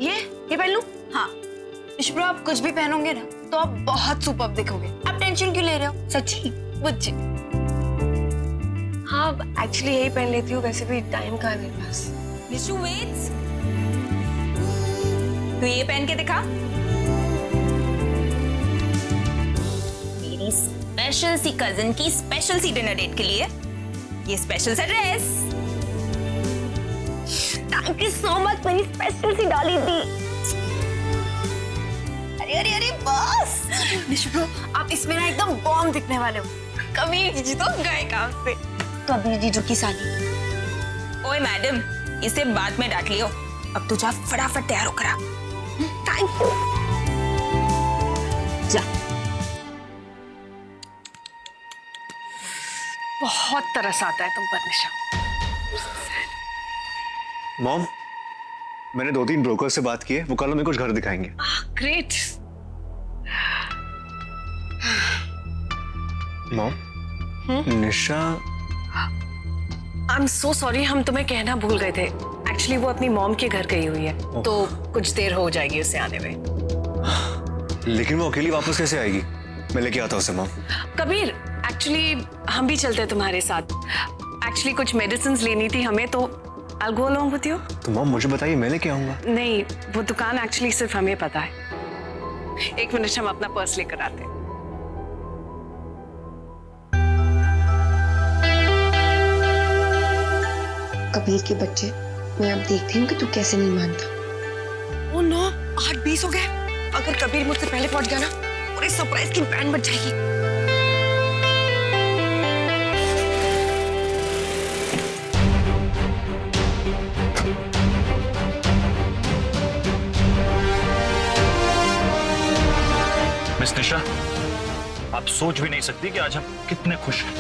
ये पहन लूं? हाँ। निशब्रो, आप कुछ भी पहनोगे ना तो आप बहुत सुपर्ब दिखोगे। आप टेंशन क्यों ले रहे हो? सच्ची मुझे। हाँ, एक्चुअली यही पहन लेती हूँ, वैसे भी टाइम कहाँ है मेरे पास। निशु वेट्स, तू ये पहन के दिखा। मेरी स्पेशल सी कजिन की स्पेशल सी डिनर डेट के लिए ये स्पेशल सा dress. Thank you so much, मेरी स्पेशल सी डाली थी। अरे अरे अरे बस निशब्रो, आप इसमें ना एकदम बॉम्ब दिखने वाले हो। कबीर जीजू तो गए काम से। कबीर जीजू की साली। ओए मैडम, इसे बाद में डांट लियो। अब तू जा फटाफट तैयार होकर आ। Thank you. जा। बहुत तरस आता है तुम पर निशा। मॉम, मैंने 2-3 ब्रोकर से बात की है, वो कल हमें कुछ घर दिखाएंगे। Great. Mom, Nisha. I am so sorry, हम तुम्हें कहना भूल गए थे। एक्चुअली वो अपनी मॉम के घर गई हुई है, तो कुछ देर हो जाएगी उसे आने में। लेकिन वो अकेली वापस कैसे आएगी? मैं लेके आता हूँ उसे। मॉम कबीर, एक्चुअली हम भी चलते तुम्हारे साथ। एक्चुअली कुछ मेडिसिन लेनी थी हमें, तो I'll go along with you। तो मॉम मुझे बताइए, मैं लेके आऊंगा। नहीं, वो दुकान एक्चुअली सिर्फ हमें पता है। 1 मिनट, हम अपना पर्स लेकर आते हैं। कबीर के बच्चे, मैं अब देखती हूँ कि तू कैसे नहीं मानता। ओ नो, 8:20 हो गए। अगर कबीर मुझसे पहले पहुंच गया ना, पूरे सरप्राइज की बैंड बज जाएगी। मिस निशा, आप सोच भी नहीं सकती कि आज हम कितने खुश हैं।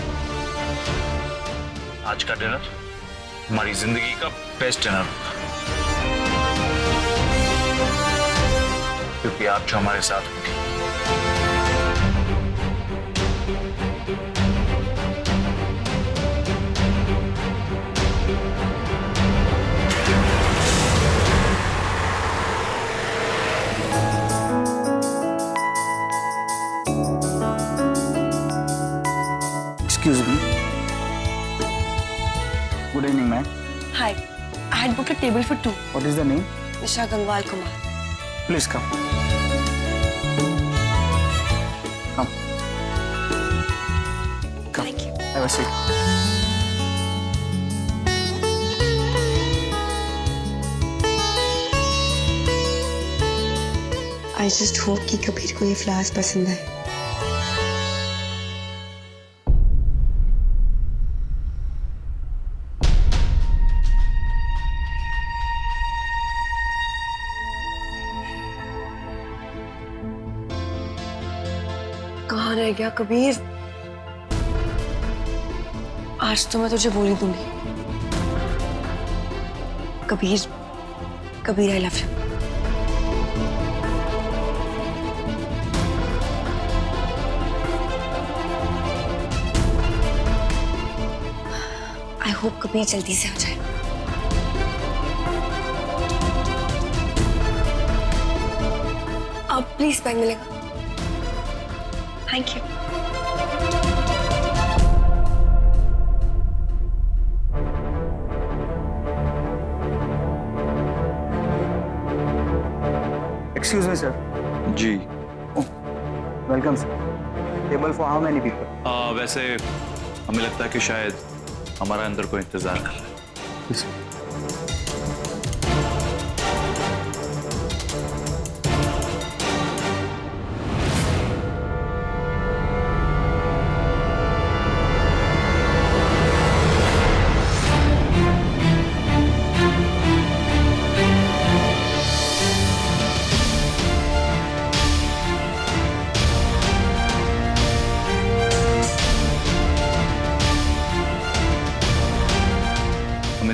आज का डिनर हमारी जिंदगी का बेस्ट डिनर होगा, क्योंकि आप जो हमारे साथ होंगे। Excuse me. Good evening, ma'am. Hi, I had booked a table for 2. What is the name? Nisha Gangwal Kumar. Please come. Come. Come. Thank you. Have a seat. I just hope कि कबीर को ये फ्लावर्स पसंद आए। कहाँ रह गया कबीर? आज तो मैं तुझे बोल ही दूंगी। Kabir, Kabir I love you. I hope Kabir जल्दी से आ जाए। अब प्लीज बैग मिलेगा। Thank you. Excuse me, sir. जी। Welcome, sir. Table for how many people? वैसे हमें लगता है कि शायद हमारा अंदर कोई इंतजार कर रहा है।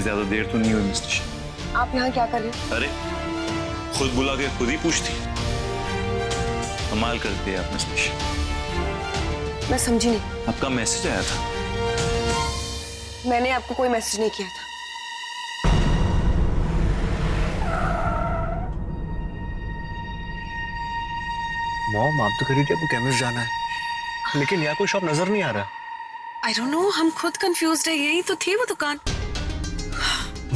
ज्यादा देर तो नहीं हुई मिस निशा। आप यहाँ क्या कर रहे हो? अरे खुद बुला के खुद ही पूछती। कमाल करती है आप मिस निशा। मैं समझी नहीं। आपका मैसेज आया था। मैंने आपको कोई मैसेज नहीं किया था। मॉम आप तो कह रही थी आपको केमिस्ट जाना है, लेकिन यहाँ कोई शॉप नजर नहीं आ रहा। आई डोंट नो, हम खुद कंफ्यूज्ड है। यही तो थी वो दुकान।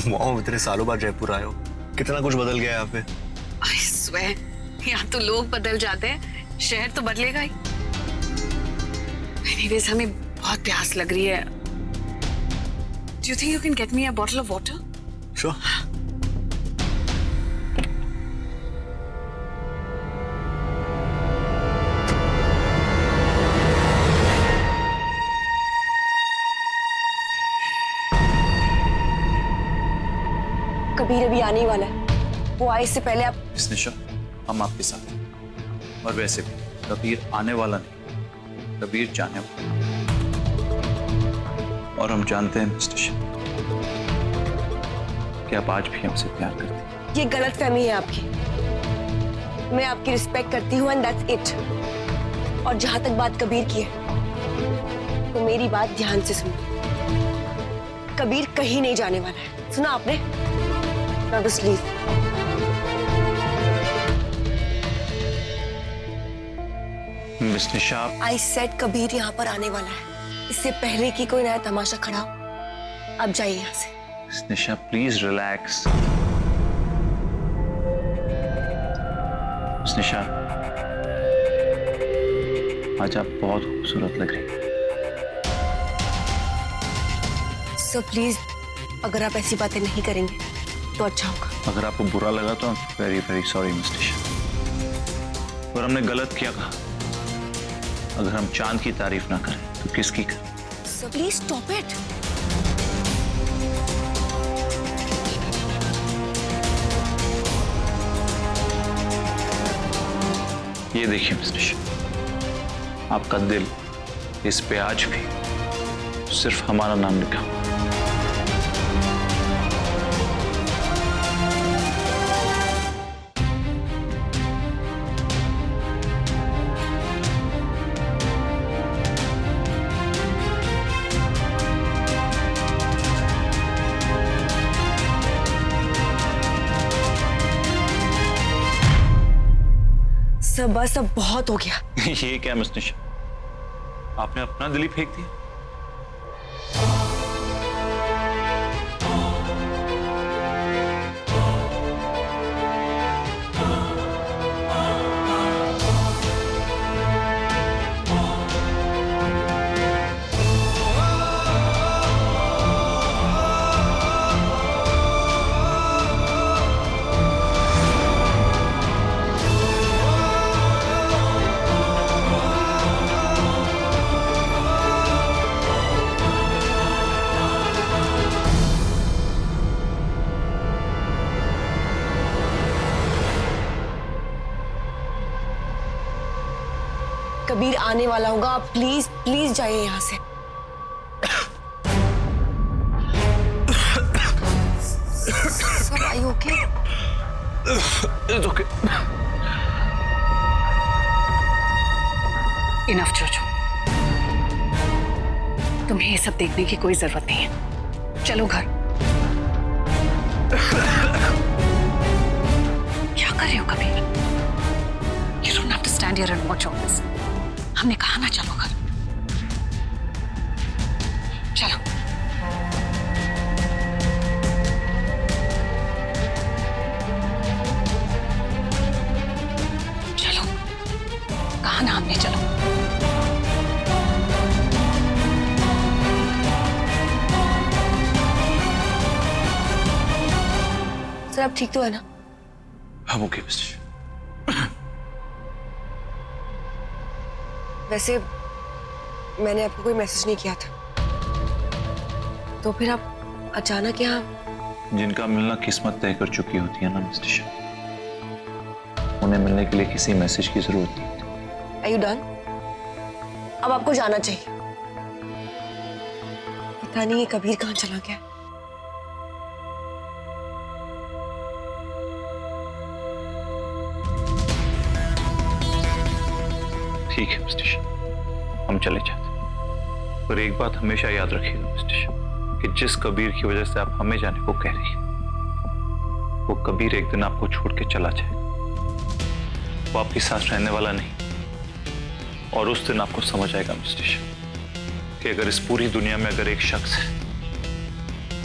मॉम इतने सालों बाद जयपुर आए हो, कितना कुछ बदल गया यहाँ पे। आई स्वेयर, यहाँ तो लोग बदल जाते हैं, शहर तो बदलेगा ही। एनीवेज, हमें बहुत प्यास लग रही है। Do you think you can get me a bottle of water? Sure. Kabir अभी आने ही वाला है, वो आए इससे पहले आप। मिस निशा, हम आपके साथ हैं। और वैसे भी कबीर आने वाला नहीं, कबीर जाने वाला। और हम जानते हैं मिस निशा कि आप आज भी हमसे प्यार करती हैं। ये गलत फहमी है आपकी। मैं आपकी रिस्पेक्ट करती हूँ एंड दैट्स इट। और जहां तक बात कबीर की है, तो मेरी बात ध्यान से सुनो। कबीर कहीं नहीं जाने वाला है, सुना आपने? Now just leave. Miss Nisha, I said Kabir यहाँ पर आने वाला है, इससे पहले कि कोई नया तमाशा खड़ा हो। अब जाइए यहाँ से। Miss Nisha please relax. Miss Nisha, आज आप बहुत खूबसूरत लग रही हैं। So please, अगर आप ऐसी बातें नहीं करेंगे तो अच्छा होगा। अगर आपको बुरा लगा तो वेरी वेरी सॉरी मिस निशा। और हमने गलत किया कहा। अगर हम चांद की तारीफ ना करें तो किसकी करें? So please stop it. ये देखिए मिस निशा, आपका दिल इस पे आज भी सिर्फ हमारा नाम लिखा हुआ है। सब बस, अब बहुत हो गया। ये क्या मिस निशा, आपने अपना दिल ही फेंक दिया? कबीर आने वाला होगा, आप प्लीज प्लीज जाइए यहाँ से। सब आई ओके? ओके। इनफ जोजो, तुम्हें ये सब देखने की कोई जरूरत नहीं है। चलो घर। क्या कर रहे हो Kabir? You don't have to stand here and watch all this. हमने कहा ना चलो घर। चलो। चलो, कहा ना हमने चलो। सर आप ठीक तो है ना? हम ओके मिस निशा। वैसे मैंने आपको कोई मैसेज नहीं किया था, तो फिर आप अचानक यहाँ। जिनका मिलना किस्मत तय कर चुकी होती है ना मिस निशा, उन्हें मिलने के लिए किसी मैसेज की जरूरत नहीं होती। Are you done? अब आपको जाना चाहिए। पता नहीं ये कबीर कहाँ चला गया। ठीक है मिस निशा, हम चले जाते हैं। पर एक बात हमेशा याद रखिएगा मिस निशा, कि जिस कबीर की वजह से आप हमें जाने को कह रही हैं, वो कबीर एक दिन आपको छोड़ के चला जाएगा। वो आपके साथ रहने वाला नहीं। और उस दिन आपको समझ आएगा मिस टिशा कि अगर इस पूरी दुनिया में अगर एक शख्स है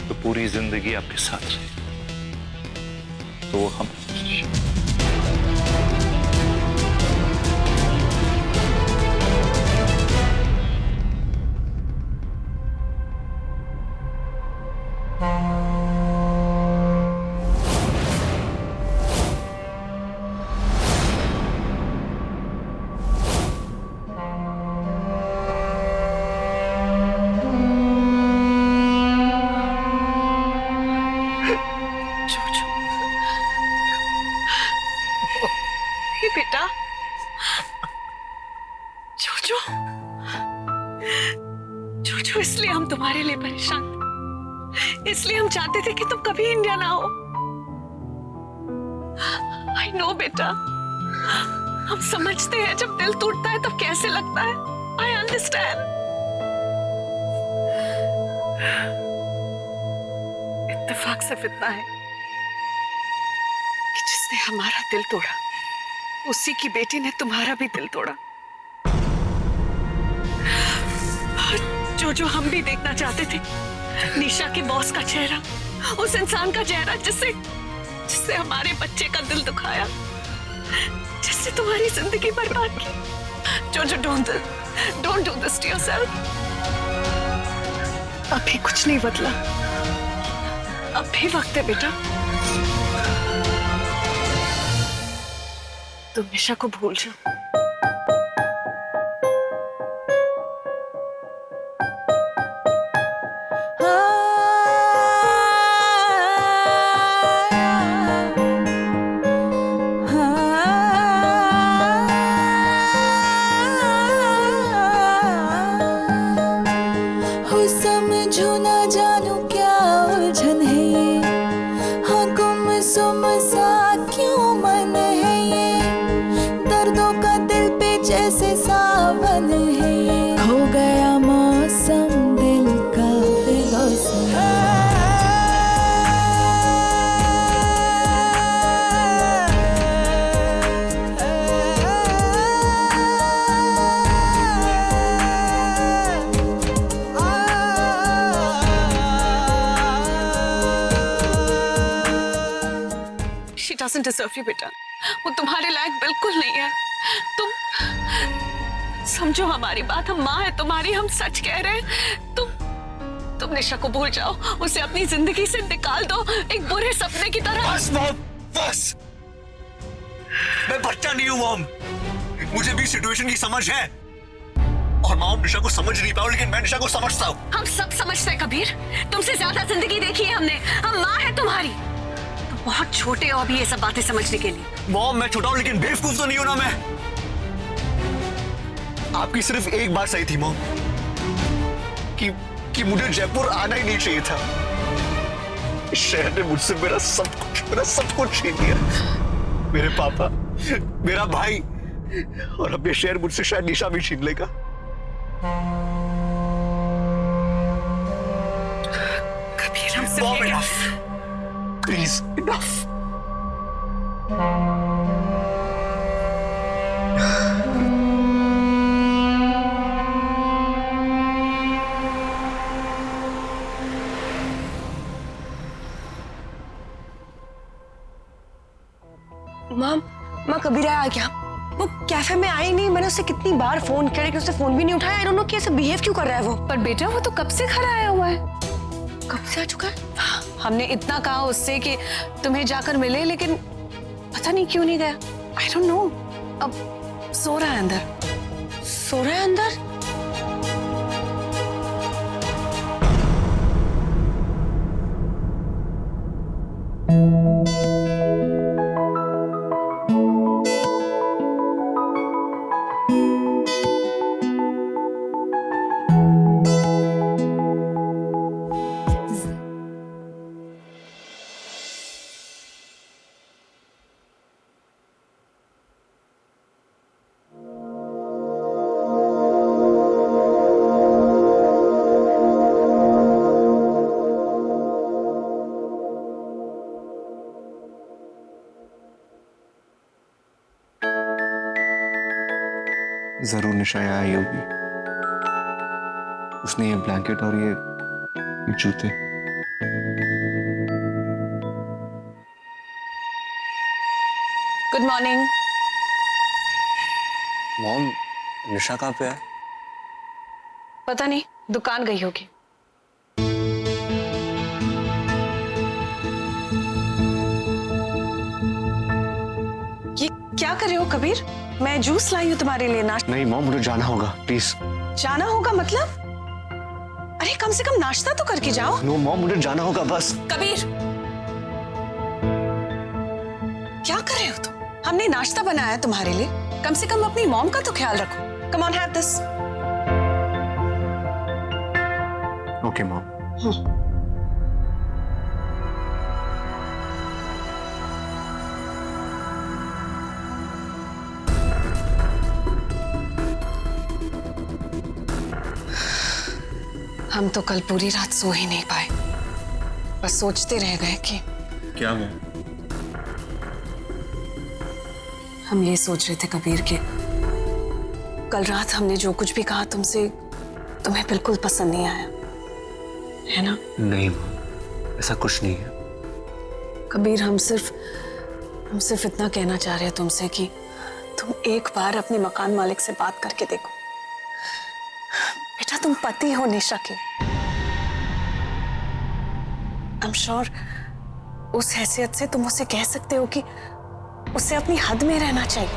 तो पूरी जिंदगी आपके साथ रहे तो वो हम हैं, मिस टिशा। हे बेटा, जोजो, जोजो, इसलिए हम तुम्हारे लिए परेशान थे, इसलिए हम चाहते थे कि तुम कभी इंडिया ना हो। आई नो बेटा, हम समझते हैं जब दिल टूटता है तब कैसे लगता है। I understand. इत्तेफाक सिर्फ इतना है कि जिसने हमारा दिल तोड़ा उसी की बेटी ने तुम्हारा भी दिल तोड़ा। जो हम भी देखना चाहते थे, निशा के बॉस का चेहरा, उस इंसान का चेहरा जिससे हमारे बच्चे का दिल दुखाया, जिससे तुम्हारी जिंदगी बर्बाद की। जो don't do this to yourself. अभी कुछ नहीं बदला, अब भी वक्त है बेटा। तुम निशा को भूल जाओ। समझो ना जानू क्या उलझन है ये, हाँ गुमसुम सा क्यों मन है ये, दर्दों का दिल पे जैसे सावन है ये, खो गया मौसम दिल का बेगौसम। She doesn't deserve you बेटा, वो तुम्हारे लायक बिल्कुल नहीं है। तुम समझो हमारी बात, हम माँ है तुम्हारी, हम सच कह रहे हैं। तुम निशा को भूल जाओ, उसे अपनी जिंदगी से निकाल दो एक बुरे सपने की तरह। बस मॉम, बस। मैं बच्चा नहीं हूँ मॉम, मुझे भी सिचुएशन की समझ है। और मॉम निशा को समझ नहीं पाऊं, लेकिन मैं निशा को समझता हूँ। हम सब समझते हैं कबीर, तुमसे ज्यादा जिंदगी देखी है हमने। हम माँ है तुम्हारी, तुम बहुत छोटे हो अभी ये सब बातें समझने के लिए। मॉम मैं छोटा हूँ लेकिन बेवकूफ तो नहीं हूं ना मैं। आपकी सिर्फ एक बात सही थी मॉम, कि मुझे जयपुर आना ही नहीं चाहिए था। इस शहर ने मुझसे मेरा सब कुछ छीन लिया। मेरे पापा, मेरा भाई, और अब ये शहर मुझसे शायद निशा भी छीन लेगा। कबीर हमसे मॉम इनफ, प्लीज इनफ। माँ कबीर आया क्या? वो कैफे में आई नहीं, मैंने उसे कितनी बार फोन किया लेकिन उसने फोन भी नहीं उठाया। आई डोंट नो कैसे बिहेव क्यों कर रहा है वो। पर बेटा वो तो कब से घर आया हुआ है। कब से आ चुका है? हमने इतना कहा उससे कि तुम्हें जाकर मिले, लेकिन पता नहीं क्यों नहीं गया। I don't know. अब सो रहा है अंदर। सो रहा है अंदर? जरूर निशा यहाँ आई होगी। उसने ये ब्लैंकेट और ये जूते। Good morning. मॉम, निशा कहाँ पे है? पता नहीं, दुकान गई होगी। ये क्या कर रहे हो कबीर? मैं जूस लाई हूँ तुम्हारे लिए। नाश्ता नहीं मॉम, मुझे जाना होगा, प्लीज। जाना होगा मतलब? अरे कम से कम नाश्ता तो करके जाओ। नो मॉम, मुझे जाना होगा बस। कबीर, क्या कर रहे हो तुम? हमने नाश्ता बनाया है तुम्हारे लिए, कम से कम अपनी मॉम का तो ख्याल रखो। Come on, have this. Okay mom. हम तो कल पूरी रात सो ही नहीं पाए, बस सोचते रह गए कि क्या मॉम? हम ये सोच रहे थे कबीर के कल रात हमने जो कुछ भी कहा तुमसे, तुम्हें बिल्कुल पसंद नहीं आया, है ना? नहीं मॉम, ऐसा कुछ नहीं है। कबीर, हम सिर्फ इतना कहना चाह रहे हैं तुमसे कि तुम एक बार अपने मकान मालिक से बात करके देखो। बेटा, तुम पति हो निशा के। आई एम श्योर उस हैसियत से तुम उसे कह सकते हो कि उसे अपनी हद में रहना चाहिए।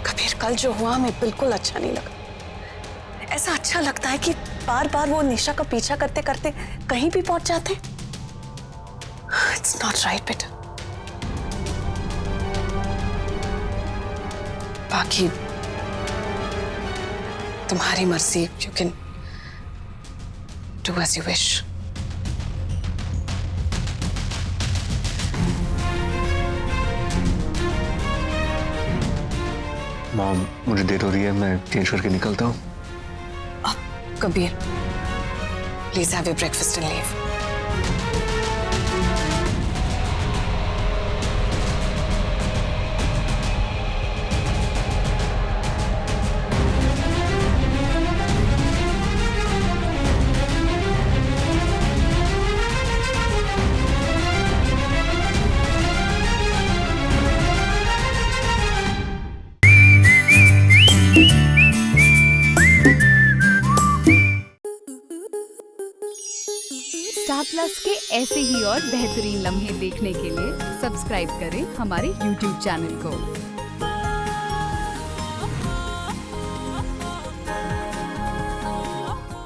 कबीर, कल जो हुआ हमें बिल्कुल अच्छा नहीं लगा। ऐसा अच्छा लगता है कि बार बार वो निशा का पीछा करते करते कहीं भी पहुंच जाते। इट्स नॉट राइट बेटा। बाकी तुम्हारी मर्जी, you can do as you wish. Mom, मुझे देर हो रही है, मैं चेंज करके निकलता हूँ। Kabir, please have your breakfast and leave. Star plus के ऐसे ही और बेहतरीन लम्हे देखने के लिए सब्सक्राइब करें हमारे YouTube चैनल को।